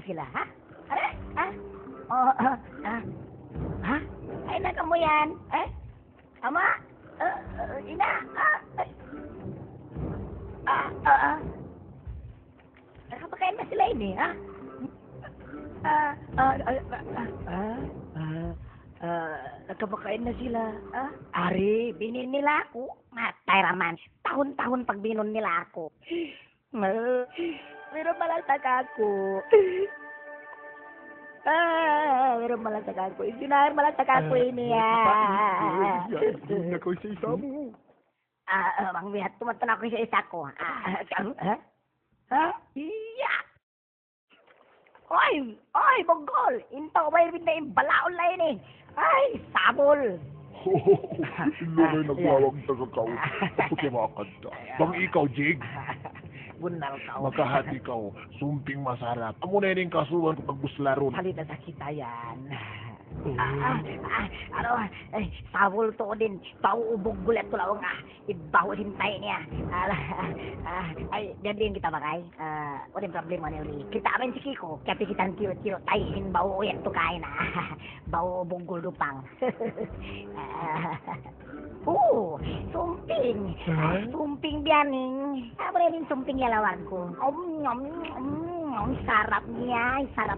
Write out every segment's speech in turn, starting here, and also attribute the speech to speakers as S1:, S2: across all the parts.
S1: sila, ha? Ano? Ha? Oh, ha? Ay, naka mo yan? Eh? Ama? Ina? Nakapakain na sila ini, ha? Nagkabakain na sila. Ari, binin nila ako. Matay raman. Tahon-tahon pag binon nila ako. Pero malatag ako. Pero malatag ako. Isinar malatag ako ini.
S2: Hindi na ko isa mo.
S1: Mang bihat, tumatan ako sa isa ko. Ha? Iya! Oy, Bonggol! Intaw ba yung na yung balaon lang eh? Ay, sabol!
S2: Hindi kayo nagwawag tagakaw. Puti mga kanta. Bang ikaw, Jig?
S1: Bunal ka.
S2: Magkahati ka, sumping masarap. Amo na yun yung kasuhan kapag buslaron.
S1: Halita sa kita yan. Sabol to din. Pauubog gulat ko lang nga. Ibaho hintay niya. Ay, diyan din kita bagay. Walang problema niya uli. Kita amin si Kiko. Kaya pikitan kiro tayin bawo uyan to kain na. Bawo bugol dupang. Sumping. Sumping bianing. Apa na din sumping yalawan ko. Sarap niya. Sarap.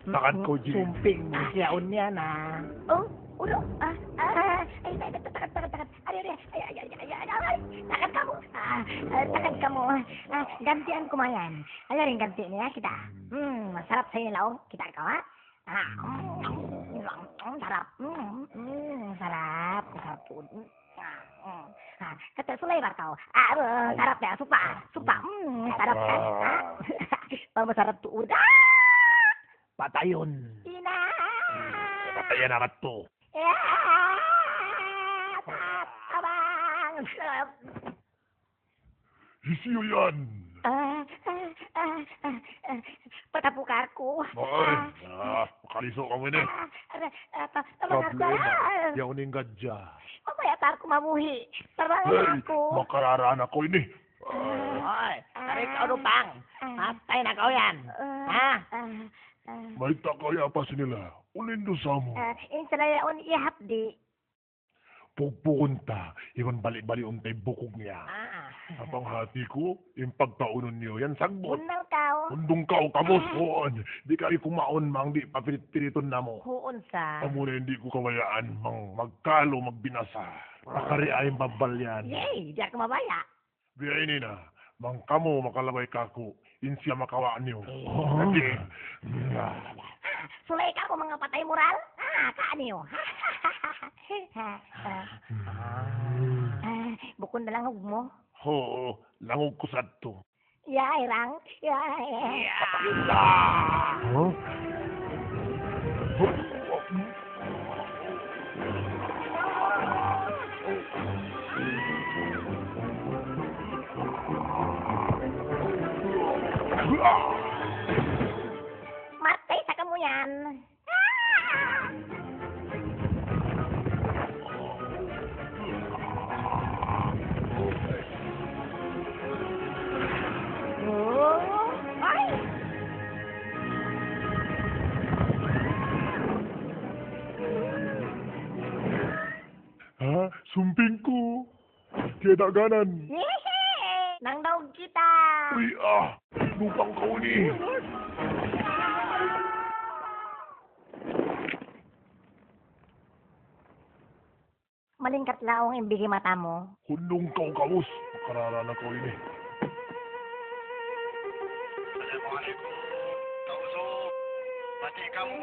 S2: Takan ko, Jig.
S1: Sumping mo siyaon niya na. Ulo. Ay, takat. Ay, takat ka mo. Takat ka mo. Gantian ko mayan. Ay, rin ganti niya kita. Masarap sa ilaw. Kita ka, ha? Sarap. Sarap. Sarap po. Kata sulay ba kau? Sarap ya, supa. Sarap kan? Masarap tuh udah.
S2: Patayon.
S1: Ina.
S2: Patayan akat to.
S1: Abang.
S2: Isiyo yan.
S1: Patapukar ko.
S2: Ay, makaliso ka mo ini. Problema, yauning gadya.
S1: Mamaya tar ko mamuhi. Tarangan
S2: Hey,
S1: ako.
S2: makararaan ako ini.
S1: Hoy, tarik ka pang. Patay na kau yan. Ha?
S2: May takaya pa sila. Ulindo sa mo.
S1: Insalayaon ihapdi.
S2: Pugpukunta, iwan balik-balik untay bukog niya. Apang hati ko, yung pagtaunon niyo, yan sagbot.
S1: Unal kau.
S2: Undong ka o kamos, hoon. Di ka kumaon, mang di papirit-piriton na mo.
S1: Huon sa.
S2: Amo na hindi ko kawayaan, mang magkalo, magbinasa. Pakari ay babalyan.
S1: Yay, di ako mabaya.
S2: Biya ini na, mang kamo makalabay kako, insya makawaan niyo.
S1: Eh.
S2: Adi.
S1: Sulay ka ko mga patay moral? Kaaniyo. Bukon na lang hug mo.
S2: Ho, langog ko sa to.
S1: Yay, Rang. Yay.
S2: Huh?
S1: Matay sa kamo yan. Ay!
S2: Ha? Sumping ko. Kaya daganan.
S1: Yehe! Nang daog kita.
S2: Uy, lupang ka ni.
S1: Malingkat laong imbigi mata mo.
S2: Hundong ka o kamus. Makararana ko ini.
S3: Assalamualaikum. Kau Zul. Batik kamu.